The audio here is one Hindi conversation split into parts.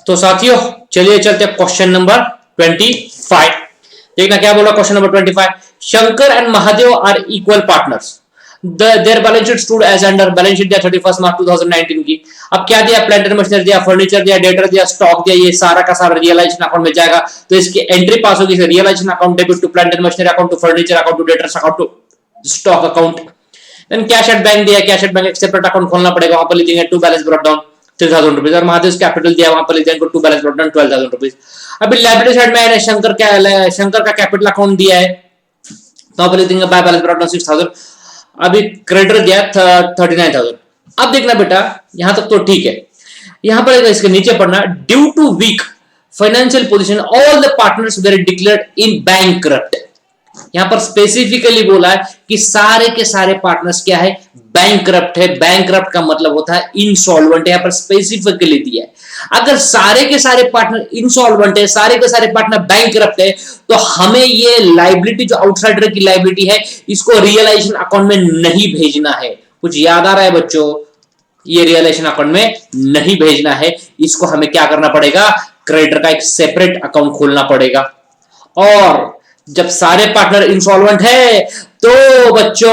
तो साथियों चलिए चलते क्वेश्चन नंबर 25। देखना क्या बोला question number 25। Shankar and Mahadev are equal partners. Their balance sheet stood as under balance sheet दिया 31 मार्च 2019 की। अब क्या दिया, प्लांट एंड मशीनरी दिया, फर्नीचर दिया, डेटर दिया, स्टॉक दिया, ये सारा का सारा रियलाइजेशन अकाउंट में जाएगा। तो इसकी एंट्री पास होगी, realisation account, debit to plant and machinery account, to furniture account, to debtors account, to stock account. Then cash at bank दिया, कैश एट बैंक एक सेपरेट अकाउंट खोलना पड़ेगा, वहां पर लिखेंगे to balance brought down 3000 rupees. और महादेव कैपिटल दिया, वहां पर लिख देंगे to balance brought down 12000 rupees. अभी लाइबिलिटी साइड में शंकर का कैपिटल अकाउंट दिया है, तो वहां पर लिख देंगे बाय बैलेंस ब्रॉट डाउन 6000। अभी क्रेडिटर दिया 39,000। अब देखना बेटा यहां तक तो ठीक है, यहां पर इसके नीचे पढ़ना, due to weak financial position all the partners were declared in bankrupt. यहां पर स्पेसिफिकली बोला है कि सारे के सारे पार्टनर्स क्या है, बैंकक्रप्ट है। बैंकक्रप्ट का मतलब होता है इंसॉल्वेंट, यहां पर स्पेसिफिकली दिया है। अगर सारे के सारे पार्टनर इंसॉल्वेंट है, सारे के सारे पार्टनर बैंकक्रप्ट है, तो हमें ये लाइबिलिटी जो आउटसाइडर की लाइबिलिटी है इसको रियलाइजेशन अकाउंट में नहीं भेजना है। कुछ याद आ रहा है बच्चों, ये रियलाइजेशन अकाउंट में नहीं भेजना है, इसको हमें क्या करना पड़ेगा, क्रेडिटर का एक सेपरेट अकाउंट खोलना पड़ेगा। और जब सारे पार्टनर इंसॉल्वेंट है तो बच्चों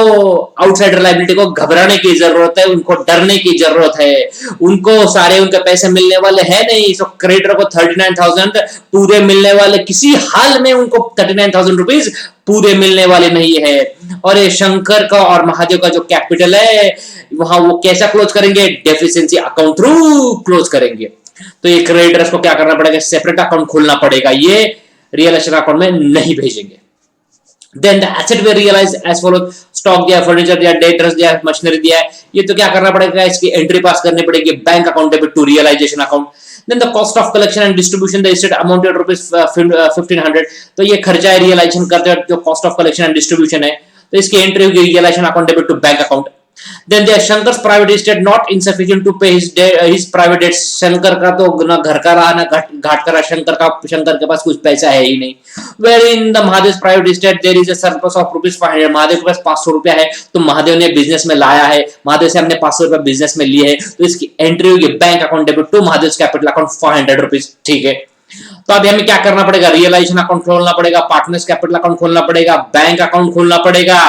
आउटसाइडर लायबिलिटी को घबराने की जरूरत है, उनको डरने की जरूरत है। उनको सारे उनके पैसे मिलने वाले हैं नहीं, तो क्रेडिटर को 39,000 पूरे मिलने वाले, किसी हाल में उनको 39,000 रुपीज पूरे मिलने वाले नहीं है। और ये शंकर का और महादेव का जो कैपिटल है वहां वो कैसा क्लोज करेंगे, डेफिशिएंसी अकाउंट थ्रू क्लोज करेंगे। तो ये क्रेडिटर्स को क्या करना पड़ेगा, सेपरेट अकाउंट खोलना पड़ेगा, ये रियलाइजेशन अकाउंट में नहीं भेजेंगे। Then the asset were realise as follow, stock दिया, फर्नीचर दिया, डेटर्स दिया, मशीनरी दिया है, ये तो क्या करना पड़ेगा, इसकी एंट्री पास करनी पड़ेगी bank account debit to realisation account. Then the cost of collection and distribution the asset amounted rupees 1500। तो ये खर्चा है रियलाइजेशन करते जो cost of collection and distribution है, तो इसकी एंट्री होगी realisation account debit to bank account. Then there Shankar's private estate not insufficient to pay his private debts। Shankar का तो ना घर का रहा ना घाट का रहा, शंकर के पास कुछ पैसा है ही नहीं। Wherein the Mahadev's private estate there is a surplus of rupees 500। Mahadev के पास 500 रुपया है, तो महादेव ने बिजनेस में लाया है, महादेव से हमने 500 रुपया बिजनेस में लिए है, तो इसकी एंट्री होगी bank account debit to Mahadev capital account 500 rupees. ठीक है, तो अभी हमें क्या करना पड़ेगा, रियलाइजेशन अकाउंट खोलना पड़ेगा, पार्टनर्स कैपिटल अकाउंट खोलना पड़ेगा, बैंक अकाउंट खोलना पड़ेगा,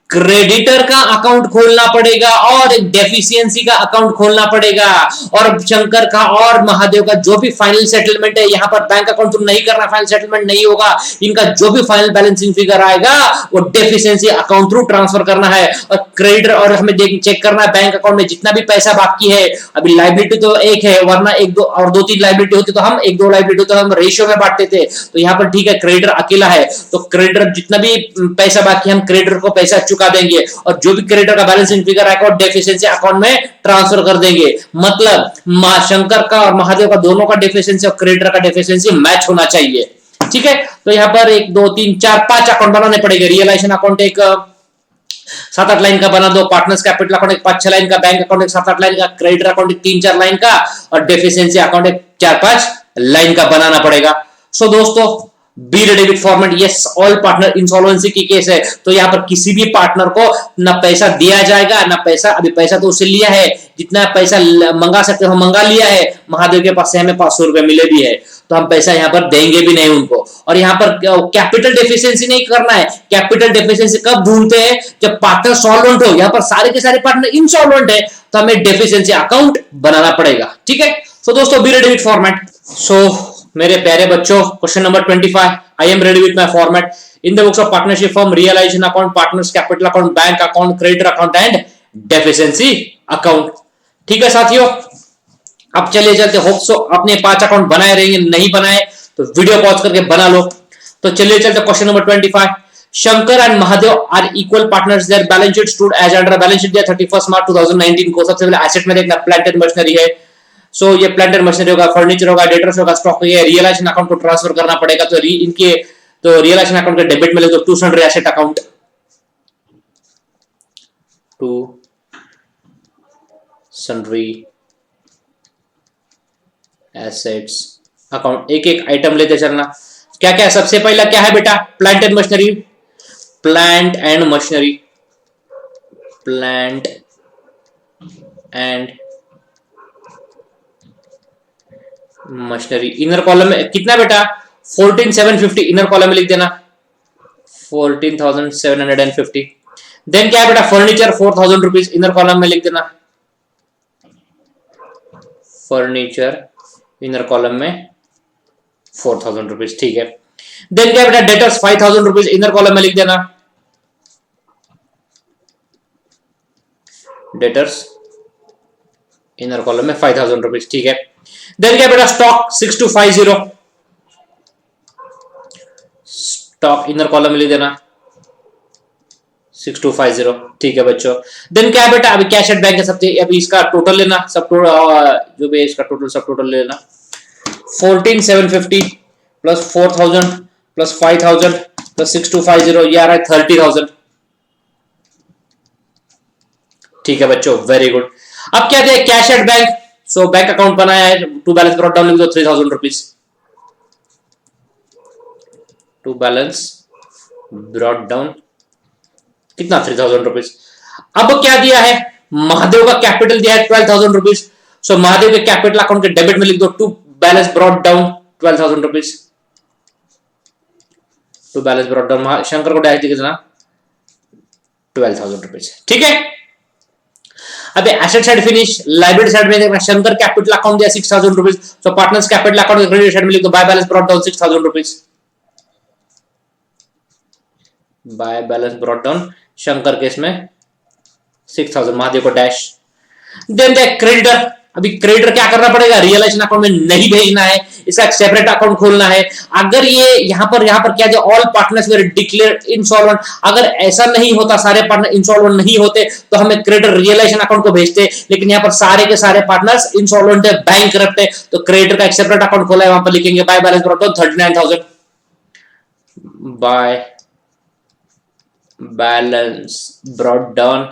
क्रेडिटर का अकाउंट खोलना पड़ेगा और एक डेफिशिएंसी का अकाउंट खोलना पड़ेगा। और शंकर का और महादेव का जो भी फाइनल सेटलमेंट है, यहां पर बैंक अकाउंट तो नहीं करना, फाइनल सेटलमेंट नहीं होगा, इनका जो भी फाइनल बैलेंसिंग फिगर आएगा वो डेफिशिएंसी अकाउंट थ्रू ट्रांसफर करना है। और क्रेडिटर और हमें चेक करना है बैंक अकाउंट में जितना भी पैसा बाकी है। अभी लाइबिलिटी तो एक है, वरना एक दो और दो तीन लाइबिलिटी होती तो हम एक दो लाइबिलिटी होती तो हम रेशियो में बांटते थे, तो यहां पर ठीक है क्रेडिटर अकेला है, तो क्रेडिटर जितना भी पैसा बाकी हम क्रेडिटर को पैसा चुका देंगे, और जो भी क्रेडिटर का बैलेंसिंग फिगर आएगा डेफिशिएंसी अकाउंट में ट्रांसफर कर देंगे। मतलब शंकर का और महादेव का दोनों का डेफिशिएंसी और क्रेडिटर का डेफिशिएंसी मैच होना चाहिए। ठीक है, तो यहां पर 1 2 3 4 5 अकाउंट बनाने पड़ेंगे। रियलाइजेशन अकाउंट एक 7-8 लाइन का बना दो, पार्टनर्स कैपिटल अकाउंट एक 5-6 लाइन का, बैंक अकाउंट एक 7-8 लाइन का, क्रेडिटर अकाउंट एक 3-4 लाइन का, और डेफिशिएंसी अकाउंट एक 4-5 लाइन का बनाना पड़ेगा। सो दोस्तों be ready with format, yes all partner insolvency की केस है, तो यहां पर किसी भी पार्टनर को ना पैसा दिया जाएगा ना पैसा, अभी पैसा तो उससे लिया है, जितना पैसा मंगा सकते हो मंगा लिया है, महादेव के पास से हमें 500 रुपए मिले भी है, तो हम पैसा यहां पर देंगे भी नहीं उनको। और यहां पर कैपिटल डेफिशिएंसी नहीं करना है। कैपिटल डेफिशिएंसी कब ढूंढते हैं, जब पार्टनर सॉल्वेंट हो। यहां पर सारे के सारे पार्टनर इनसॉल्वेंट है, तो हमें डेफिशिएंसी अकाउंट बनाना पड़ेगा। ठीक है, सो दोस्तों be ready with format. So मेरे प्यारे बच्चों, question number 25, I am ready with my format. In the books of partnership firm realisation account, partners capital account, bank account, creditor account and deficiency account. ठीक है साथियों, अब चलिए चलते, होप सो अपने 5 अकाउंट बनाए रहेंगे, नहीं बनाए तो वीडियो पॉज करके बना लो। तो चलिए चलते question number 25। Shankar and Mahadev are equal partners, their balance sheet stood as under, balance sheet दिया 31 मार्च 2019 को। सबसे पहले एसेट में देखना प्लांट एंड मशीनरी है, सो ये प्लांट एंड मशीनरी होगा, फर्नीचर होगा, डेटर्स होगा, स्टॉक होगा, रियलाइजेशन अकाउंट को ट्रांसफर करना पड़ेगा, तो इनके तो रियलाइजेशन अकाउंट के डेबिट में ले, तो to sundry asset account, to sundry assets account. एक एक आइटम लेते चलना। क्या क्या सबसे पहला क्या है बेटा, plant and machinery, plant and machinery, plant and machinery inner column में कितना बेटा 14,750 इनर कॉलम में लिख देना 14,750। देन क्या है बेटा फर्नीचर 4,000 रुपीज इनर कॉलम में लिख देना फर्नीचर इनर कॉलम में 4,000 रुपीज ठीक है। देन क्या बेटा डेटर्स 5,000 रुपीज इनर कॉलम में लिख देना डेटर्स इनर कॉलम में 5,000 रुपीज ठीक है। देन क्या बेटा स्टॉक 6250 स्टॉक इनर कॉलम में लिख देना 6250 ठीक है बच्चों। देन क्या है बेटा अभी कैश एट बैंक है सबसे अभी इसका टोटल लेना सब जो भी है इसका टोटल सब टोटल लेना 14,750 प्लस 4,000 प्लस 5,000 प्लस 6250 ये आ रहा है 30,000 ठीक है बच्चों वेरी गुड। अब क्या दिया cash at bank so bank account बनाया है टू बैलेंस ब्रॉट डाउन लिख दो 3,000 rupees to balance brought down कितना 3,000 रुपीज। अब क्या दिया है महादेव का कैपिटल दिया है 12,000 रुपीज सो महादेव के कैपिटल अकाउंट के डेबिट में लिख दो to balance brought down 12,000 rupees to balance brought down Shankar को डायरेक्ट लिख देना 12,000 रुपीज ठीक है। अबे asset side finish liability side में देखना शंकर कैपिटल अकाउंट दिया 6,000 rupees so partners capital account credit side में लिख दो by balance brought down 6,000 rupees by balance brought down Shankar case में 6,000 महादेव को डैश। देन द क्रेडिटर अभी क्रेडिटर क्या करना पड़ेगा रियलाइजेशन अकाउंट में नहीं भेजना है इसका एक सेपरेट अकाउंट खोलना है। अगर ये यहां पर क्या दिया ऑल पार्टनर्स वर डिक्लेयर इंसॉल्वेंट अगर ऐसा नहीं होता सारे पार्टनर इंसॉल्वेंट नहीं होते तो हमें क्रेडिटर रियलाइजेशन अकाउंट को भेजते लेकिन यहां पर सारे के सारे पार्टनर्स इंसॉल्वेंट है बैंक करप्ट है तो क्रेडिटर का एक सेपरेट अकाउंट खोला है वहां पर लिखेंगे bye balance brought down 39,000 bye balance brought down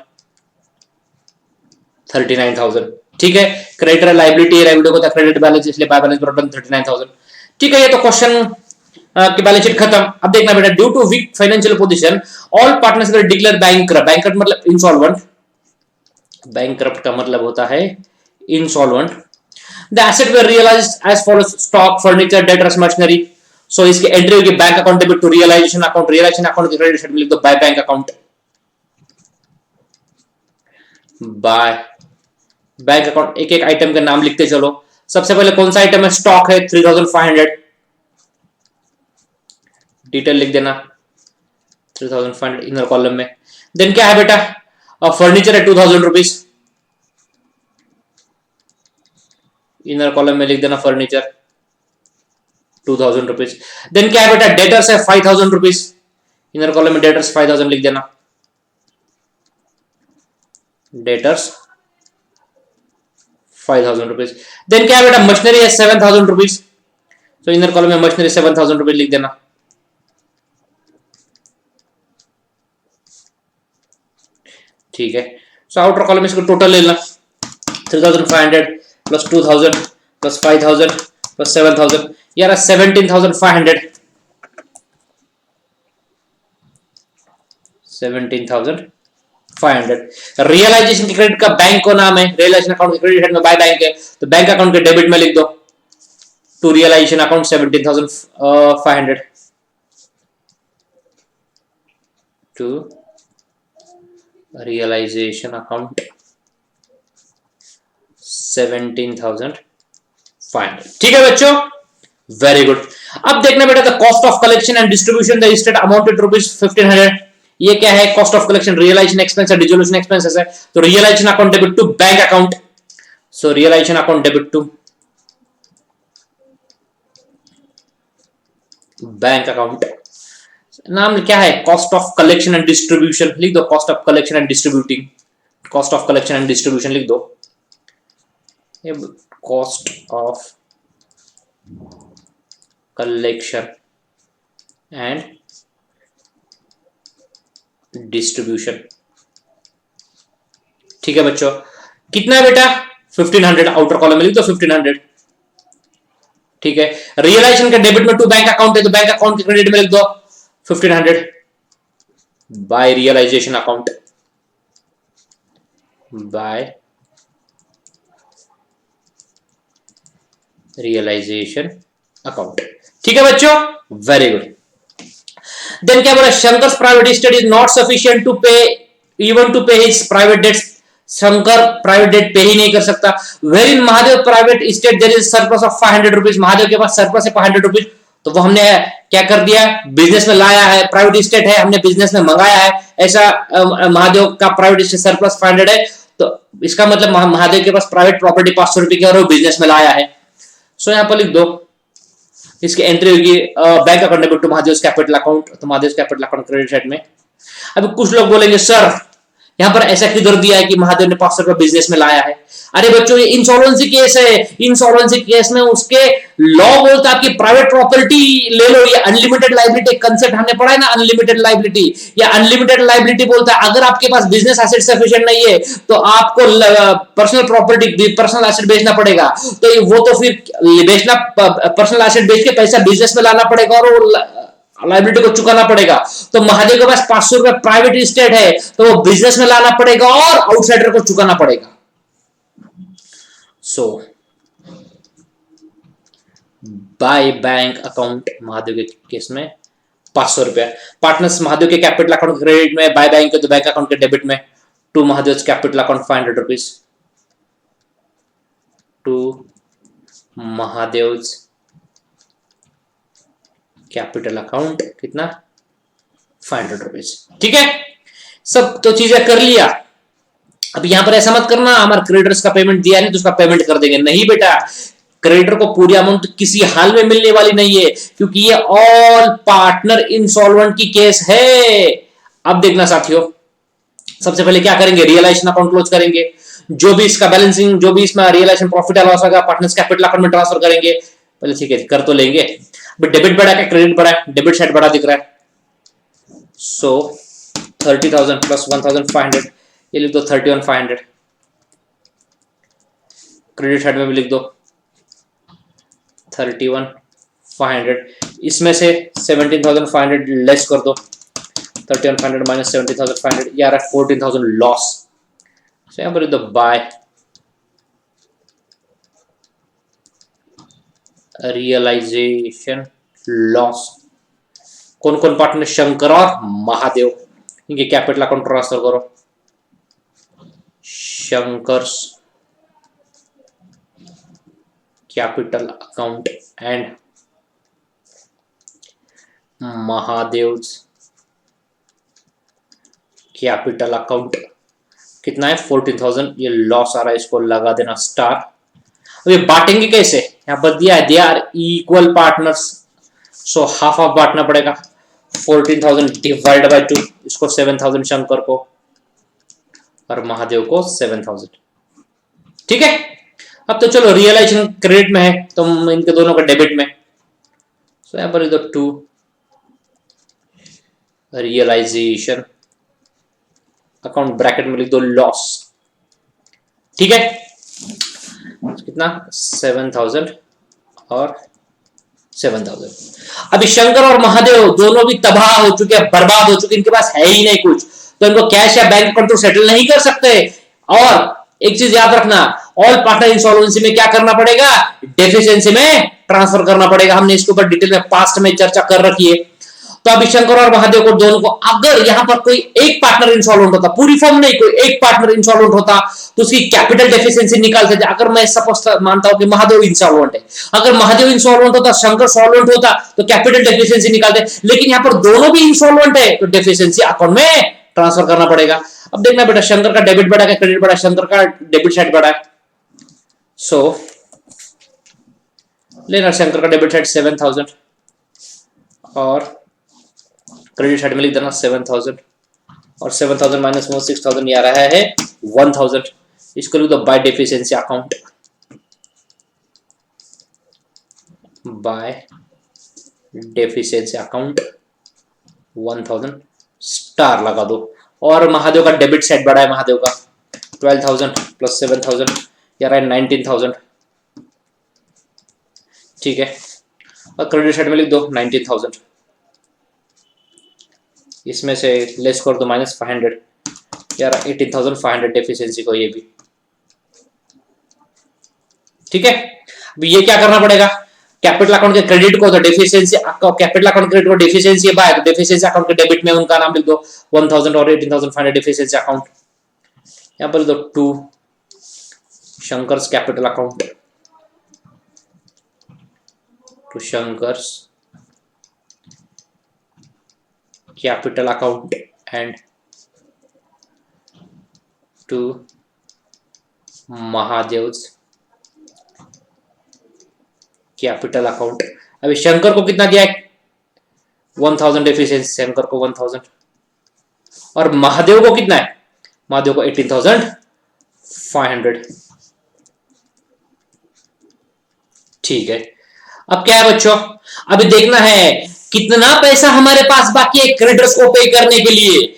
39,000 ठीक है। क्रेडिटर लाइबिलिटी है लाइबिलिटी को क्रेडिट बैलेंस इसलिए बाय बैलेंस ब्रॉट डाउन 39,000 ठीक है। ये तो क्वेश्चन की बैलेंस शीट खत्म। अब देखना बेटा due to weak financial position all partners will declare bankrupt मतलब इंसॉल्वेंट बैंकरप्ट का मतलब होता है insolvent. The asset were realised as follows stock furniture debtors machinery so इसकी एंट्री होगी bank account debit to realisation account की क्रेडिट साइड में लिख दो by bank account by bank account एक एक आइटम का नाम लिखते चलो। सबसे पहले कौन सा आइटम है स्टॉक है 3,500 डिटेल लिख देना 3,500 इनर कॉलम में। देन क्या है बेटा फर्नीचर है 2,000 रुपीज इनर कॉलम में लिख देना फर्नीचर 2,000 रुपीज। देन क्या है बेटा डेटर्स है 5,000 रुपीज इनर कॉलम में डेटर्स 5,000 लिख देना डेटर्स 5,000 रुपीज। देन क्या है बेटा मशीनरी है 7,000 रुपीज तो इनर कॉलम में मशीनरी 7,000 रुपीज लिख देना ठीक है। सो आउटर कॉलम में इसको टोटल ले लेना 3,500 प्लस 2,000 प्लस 5,000 प्लस 7,000 यार 17,500 17,500 रियलाइजेशन के क्रेडिट का बैंक को नाम है रियलाइजेशन अकाउंट क्रेडिट में बाय बैंक है तो बैंक अकाउंट के डेबिट में लिख दो to realisation account 17,500 to realisation account 17,500 ठीक है बच्चों वेरी गुड। अब देखना बेटा the cost of collection and distribution the state amounted rupees 1,500 ये क्या है cost of collection realisation expense है डिसोल्यूशन एक्सपेंसेस है तो realisation account debit to bank account so realisation account debit to bank account नाम क्या है cost of collection and distribution लिख दो cost of collection and distributing cost of collection and distribution लिख दो cost of collection and distribution ठीक है बच्चों कितना है बेटा 1,500 आउटर कॉलम में लिख दो 1,500 ठीक है। रियलाइजेशन का डेबिट में टू बैंक अकाउंट है तो बैंक अकाउंट के क्रेडिट में लिख दो 1,500 by realisation account by realisation account. ठीक है बच्चों, वेरी गुड। देन क्या बोला, Shankar's private estate is not sufficient to pay even to pay his private debts. Shankar private debt pay ही नहीं कर सकता। Where in Mahadev private estate there is surplus of 500 rupees. Mahadev के पास सरप्लस है 500 रुपीज, तो वो हमने क्या कर दिया, बिजनेस में लाया है। प्राइवेट एस्टेट है, हमने बिजनेस में मंगाया है। ऐसा महादेव का प्राइवेट एस्टेट सरप्लस 500 है, तो इसका मतलब महादेव के पास प्राइवेट प्रॉपर्टी 500 रुपए की और वो बिजनेस में लाया है। सो यहां पर लिख दो, इसकी एंट्री होगी bank account debit to Mahadev capital account. तो Mahadev capital account credit side में। अभी कुछ लोग बोलेंगे सर यहां पर ऐसा किधर दिया है कि महादेव ने 500 रुपए बिजनेस में लाया है। अरे बच्चों, ये इंसॉल्वेंसी केस है। इंसॉल्वेंसी केस में उसके लॉ बोलता है आपकी प्राइवेट प्रॉपर्टी ले लो। ये अनलिमिटेड लाइबिलिटी कंसेप्ट हमने पढ़ा है ना, अनलिमिटेड लाइबिलिटी। या अनलिमिटेड लाइबिलिटी बोलता है अगर आपके पास बिजनेस एसेट सफिशिएंट नहीं है तो आपको पर्सनल प्रॉपर्टी, पर्सनल एसेट बेचना पड़ेगा। तो वो तो फिर बेचना, पर्सनल एसेट बेच के पैसा बिजनेस में लाना पड़ेगा और लाइबिलिटी को चुकाना पड़ेगा। तो महादेव के पास 500 रुपए प्राइवेट एस्टेट है, तो वो बिजनेस में लाना पड़ेगा और आउटसाइडर को चुकाना पड़ेगा। So by bank account Mahadev के केस में 500 रुपया। पार्टनर्स महादेव के कैपिटल अकाउंट क्रेडिट में, बाय बैंक के तो बैंक अकाउंट के डेबिट में। To Mahadev capital account 500 rupees to Mahadev capital account कितना, 500 रुपीज। ठीक है, सब तो चीजें कर लिया। अब यहां पर ऐसा मत करना हमारे क्रेडिटर्स का पेमेंट दिया नहीं तो उसका पेमेंट कर देंगे, नहीं बेटा। क्रेडिटर को पूरी अमाउंट किसी हाल में मिलने वाली नहीं है, क्योंकि ये ऑल पार्टनर इंसॉल्वेंट की केस है। अब देखना साथियों, सबसे पहले क्या करेंगे, रियलाइजेशन अकाउंट क्लोज करेंगे। जो भी इसका बैलेंसिंग, जो भी इसमें रियलाइजेशन प्रॉफिट या लॉस होगा पार्टनर्स कैपिटल अकाउंट में ट्रांसफर करेंगे। पहले ठीक है, कर तो लेंगे। डेबिट बढ़ा क्या क्रेडिट बढ़ा है, डेबिट साइड बड़ा दिख रहा है। सो 30,000 प्लस 1,500, ये लिख दो 31,500। क्रेडिट साइड में भी लिख दो 31,500। इसमें से 17,500 लेस कर दो, 31,500 माइनस 17,500, ये आ रहा है 14,000 लॉस। सो यहां पर दो बाय रियलाइजेशन लॉस। कौन कौन पार्टनर, शंकर और महादेव, इनके कैपिटल अकाउंट ट्रांसफर करो। Shankar's capital account and Mahadev capital account कितना है, 14,000। ये लॉस आ रहा है, इसको लगा देना स्टार। अब ये बांटेंगे कैसे, यहां पर दिया है they are equal partners, so half half बांटना पड़ेगा। 14,000 डिवाइड बाय 2, इसको 7,000 शंकर को और महादेव को 7,000। ठीक है, अब तो चलो रियलाइजेशन क्रेडिट में है तो इनके दोनों का डेबिट में। सो यहां पर इधर 2 रियलाइजेशन अकाउंट ब्रैकेट में लिख दो लॉस। ठीक है, कितना 7,000 और 7,000। अभी शंकर और महादेव दोनों भी तबाह हो चुके हैं, बर्बाद हो चुके, इनके पास है ही नहीं कुछ, तो इनको कैश या बैंक अकाउंट सेटल नहीं कर सकते। और एक चीज याद रखना, ऑल पार्टनर इंसॉल्वेंसी में क्या करना पड़ेगा, डेफिशिएंसी में ट्रांसफर करना पड़ेगा। हमने इसके ऊपर डिटेल में पास्ट में चर्चा कर रखी है। तो अभी शंकर और महादेव को दोनों को, अगर यहां पर कोई एक पार्टनर इंसॉल्वेंट होता, पूरी फर्म नहीं, कोई एक पार्टनर इंसॉल्वेंट होता तो उसकी कैपिटल डेफिशिएंसी निकालते थे। अगर मैं सपोज मानता हूं कि महादेव इंसॉल्वेंट है, अगर महादेव इंसॉल्वेंट होता, शंकर सॉल्वेंट होता, तो कैपिटल डेफिशिएंसी निकालते। लेकिन यहां पर दोनों भी इंसॉल्वेंट है तो डेफिशिएंसी अकाउंट में ट्रांसफर करना पड़ेगा। अब देखना बेटा, शंकर का डेबिट बढ़ा है क्रेडिट बढ़ा, शंकर का डेबिट साइड बढ़ा है। सो लेना शंकर का डेबिट साइड 7,000 और क्रेडिट साइड में लिख देना 7,000 और 7,000 माइनस 6,000, ये आ रहा है 1,000। इसको लिख दो by deficiency account, by deficiency account 1,000 star लगा दो। और महादेव का डेबिट साइड बढ़ा है, महादेव का 12,000 प्लस 7,000, ये आ रहा है 19,000। ठीक है, और क्रेडिट साइड में लिख दो 19,000, इसमें से लेस कर दो माइनस 500, यार 18,500 डेफिशिएंसी को ये भी। ठीक है, ये क्या करना पड़ेगा, कैपिटल अकाउंट के क्रेडिट को तो डेफिशिएंसी, कैपिटल अकाउंट क्रेडिट को डेफिशिएंसी बाय, तो डेफिशिएंसी अकाउंट के डेबिट में उनका नाम लिख दो 1000 और 18500 डेफिशिएंसी अकाउंट, यहां पर लिख दो to Shankar's capital account, to Shankar's capital account and to Mahadev's capital account. अभी शंकर को कितना दिया है 1000 डेफिशिएंसी, शंकर को 1000, और महादेव को कितना है, महादेव को 18500। ठीक है, अब क्या है बच्चों, अभी देखना है कितना पैसा हमारे पास बाकी है क्रेडिटर्स को पे करने के लिए।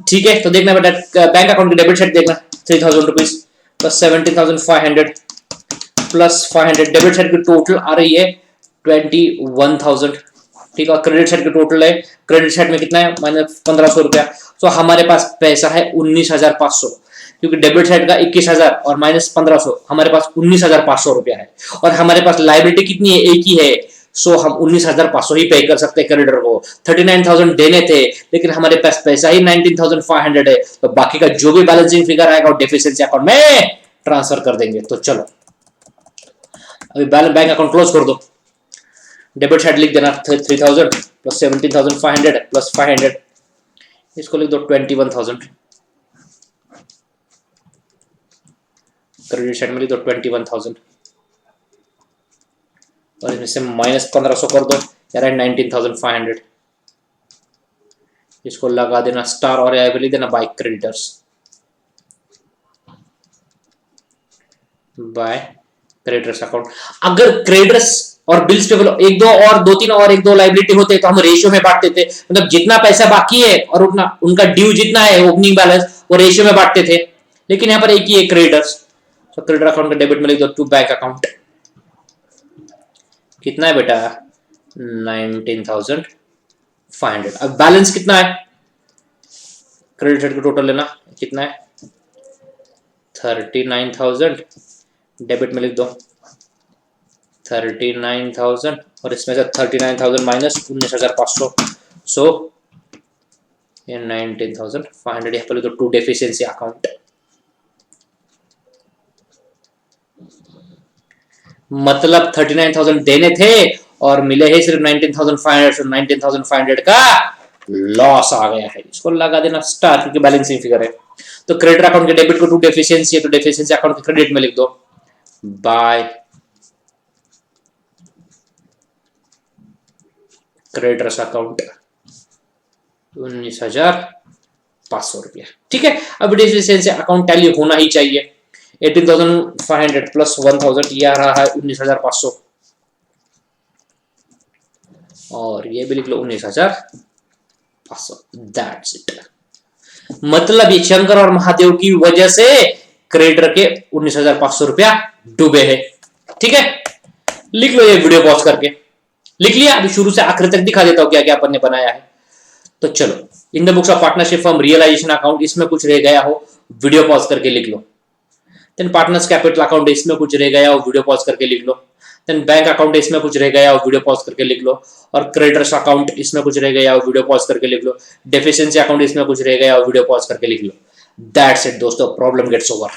ठीक है, तो देखना बेटा बैंक अकाउंट की डेबिट साइड देखना 3000 rupees plus 17500 plus 500, debit side की टोटल आ रही है 21000। ठीक है, और क्रेडिट साइड की टोटल है, क्रेडिट साइड में कितना है माइनस 1500 रुपया। तो हमारे पास पैसा है 19500, क्योंकि डेबिट साइड का 21000 और माइनस 1500, हमारे पास 19500 रुपया है। और हमारे पास लाइबिलिटी कितनी है, एक ही है, सो हम 19500 ही पे कर सकते हैं क्रेडिटर को। 39000 देने थे, लेकिन हमारे पास पैसा ही 19500 है, तो बाकी का जो भी बैलेंसिंग फिगर आएगा वो डेफिशिएंसी अकाउंट में ट्रांसफर कर देंगे। तो चलो अभी बैंक अकाउंट क्लोज कर दो, डेबिट साइड लिख देना 3000 प्लस 17500 प्लस 500, इसको लिख दो 21000, क्रेडिट साइड में लिख दो 21000, और इसमें से माइनस 1500 कर दो, यार 19500, इसको लगा देना स्टार और यहाँ पे लिख देना by creditors, by creditors account. अगर क्रेडिटर्स और बिल्स पेबल एक दो तीन और एक दो लाइबिलिटी होते तो हम रेशियो में बांटते थे, मतलब जितना पैसा बाकी है और उतना उनका ड्यू जितना है ओपनिंग बैलेंस वो रेशियो में बांटते थे, लेकिन यहाँ पर एक ही है क्रेडिटर्स, तो क्रेडिटर अकाउंट का डेबिट में लिख दो टू बैंक अकाउंट, कितना है बेटा 19500। अब बैलेंस कितना है, क्रेडिट साइड का टोटल लेना कितना है 39000, डेबिट में लिख दो 39000, और इसमें से 39000 माइनस 19500, सो ये 19500, यहाँ पर लिख दो टू डेफिशिएंसी अकाउंट। मतलब 39000 देने थे और मिले हैं सिर्फ 19500, so 19500 का लॉस आ गया है, इसको लगा देना स्टार, क्योंकि बैलेंसिंग फिगर है। तो क्रेडिटर अकाउंट के डेबिट को टू डेफिशिएंसी है, तो डेफिशिएंसी अकाउंट के क्रेडिट में लिख दो बाय क्रेडिटर्स अकाउंट 19500 रुपया। ठीक है, अब डेफिशिएंसी अकाउंट टैली होना ही चाहिए, 18500 प्लस 1000 ये आ रहा है 19500, और ये भी लिख लो 19500, दैट्स इट। मतलब ये शंकर और महादेव की वजह से क्रेडिटर के 19500 रुपया डूबे हैं। ठीक है, लिख लो ये वीडियो पॉज करके, लिख लिया। अभी शुरू से आखिर तक दिखा देता हूं क्या क्या अपन ने बनाया है। तो चलो, in the books of partnership firm realisation account, इसमें कुछ रह गया हो वीडियो पॉज करके लिख लो। देन पार्टनर्स कैपिटल अकाउंट, इसमें कुछ रह गया हो वीडियो पॉज करके लिख लो। देन बैंक अकाउंट, इसमें कुछ रह गया हो वीडियो पॉज करके लिख लो। और क्रेडिटर्स अकाउंट, इसमें कुछ रह गया हो वीडियो पॉज करके लिख लो। डेफिशिएंसी अकाउंट, इसमें कुछ रह गया हो वीडियो पॉज करके लिख लो। दैट्स इट दोस्तों, प्रॉब्लम गेट्स ओवर।